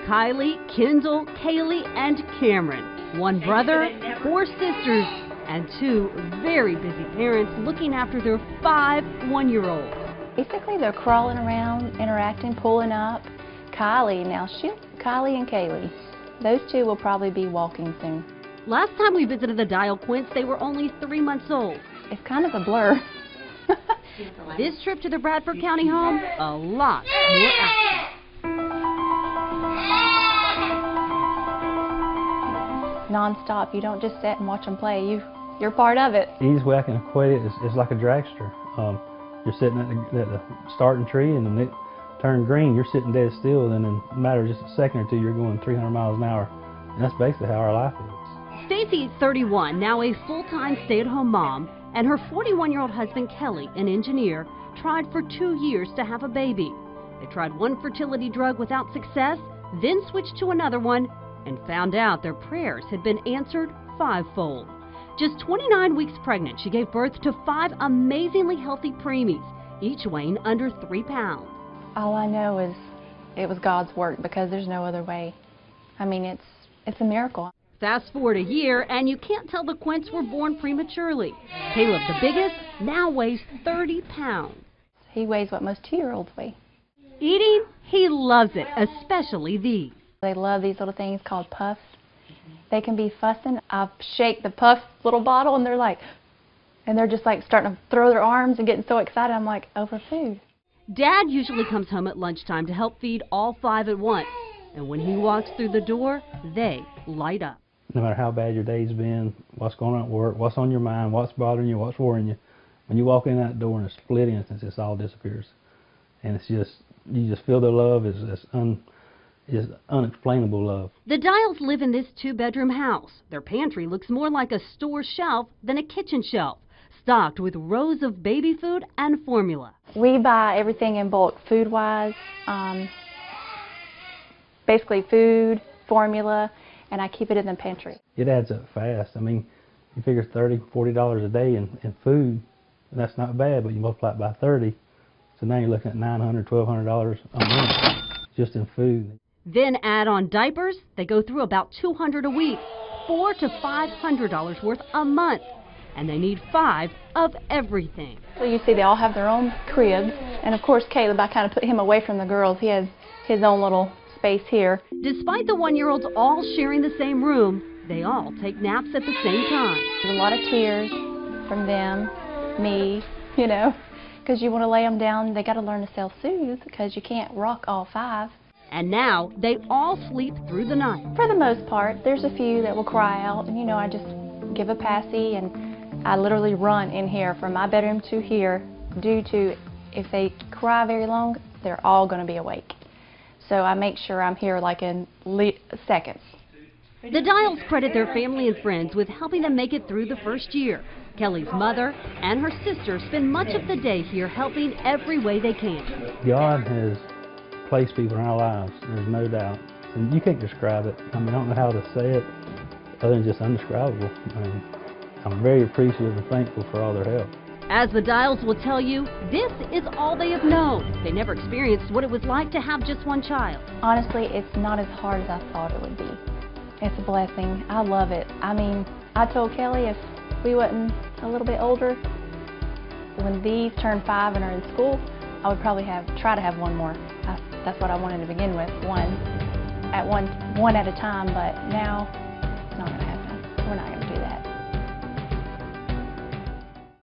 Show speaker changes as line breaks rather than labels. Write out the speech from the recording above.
Kylie, Kendall, Kaylee, and Cameron. One brother, 4 sisters, and 2 very busy parents looking after their 5 one-year-olds.
Basically, they're crawling around, interacting, pulling up. Kylie and Kaylee, those 2 will probably be walking soon.
Last time we visited the Dial Quints, they were only 3 months old.
It's kind of a blur.
This trip to the Bradford County home, a lot more action.
Non-stop. You don't just sit and watch them play. You're part of it.
The easiest way I can equate it is like a dragster. You're sitting at the starting tree, and when it turns green, you're sitting dead still, and in a matter of just a second or two, you're going 300 miles an hour. And that's basically how our life is.
Stacy is 31, now a full-time stay-at-home mom, and her 41-year-old husband, Kelly, an engineer, tried for 2 years to have a baby. They tried one fertility drug without success, then switched to another one, and found out their prayers had been answered 5-fold. Just 29 weeks pregnant, she gave birth to 5 amazingly healthy preemies, each weighing under 3 pounds.
All I know is it was God's work, because there's no other way. I mean, it's a miracle.
Fast forward a year, and you can't tell the Quints were born prematurely. Caleb, the biggest, now weighs 30 pounds.
He weighs what most 2-year-olds weigh.
Eating, he loves it, especially these.
They love these little things called puffs. They can be fussing. I'll shake the puff little bottle, and they're just like starting to throw their arms and getting so excited. I'm like, over food.
Dad usually comes home at lunchtime to help feed all 5 at once. And when he walks through the door, they light up.
No matter how bad your day's been, what's going on at work, what's on your mind, what's bothering you, what's worrying you, when you walk in that door in a split instant, it all disappears. And it's just, you just feel the love is unexplainable love.
The Dials live in this 2-bedroom house. Their pantry looks more like a store shelf than a kitchen shelf, stocked with rows of baby food and formula.
We buy everything in bulk, food-wise, basically food, formula, and I keep it in the pantry.
It adds up fast. I mean, you figure $30, $40 a day in food, and that's not bad, but you multiply it by 30, so now you're looking at $900, $1,200 a month just in food.
Then add on diapers, they go through about $200 a week, $400 to $500 worth a month, and they need 5 of everything.
So you see they all have their own cribs, and of course Caleb, I kind of put him away from the girls. He has his own little space here.
Despite the 1-year-olds all sharing the same room, they all take naps at the same time.
There's a lot of tears from them, me, you know, because you want to lay them down. They got to learn to self-soothe, because you can't rock all 5.
And now they all sleep through the night.
For the most part, there's a few that will cry out, and you know, I just give a passy, and I literally run in here from my bedroom to here, due to if they cry very long, they're all going to be awake. So I make sure I'm here like in seconds.
The Dials credit their family and friends with helping them make it through the first year. Kelly's mother and her sister spend much of the day here helping every way they can.
God has placed people in our lives, there's no doubt. And you can't describe it. I mean, I don't know how to say it other than just indescribable. I mean, I'm very appreciative and thankful for all their help.
As the Dials will tell you, this is all they have known. They never experienced what it was like to have just one child.
Honestly, it's not as hard as I thought it would be. It's a blessing. I love it. I mean, I told Kelly if we wasn't a little bit older, when these turn 5 and are in school, I would probably try to have one more. That's what I wanted to begin with, one at a time, but now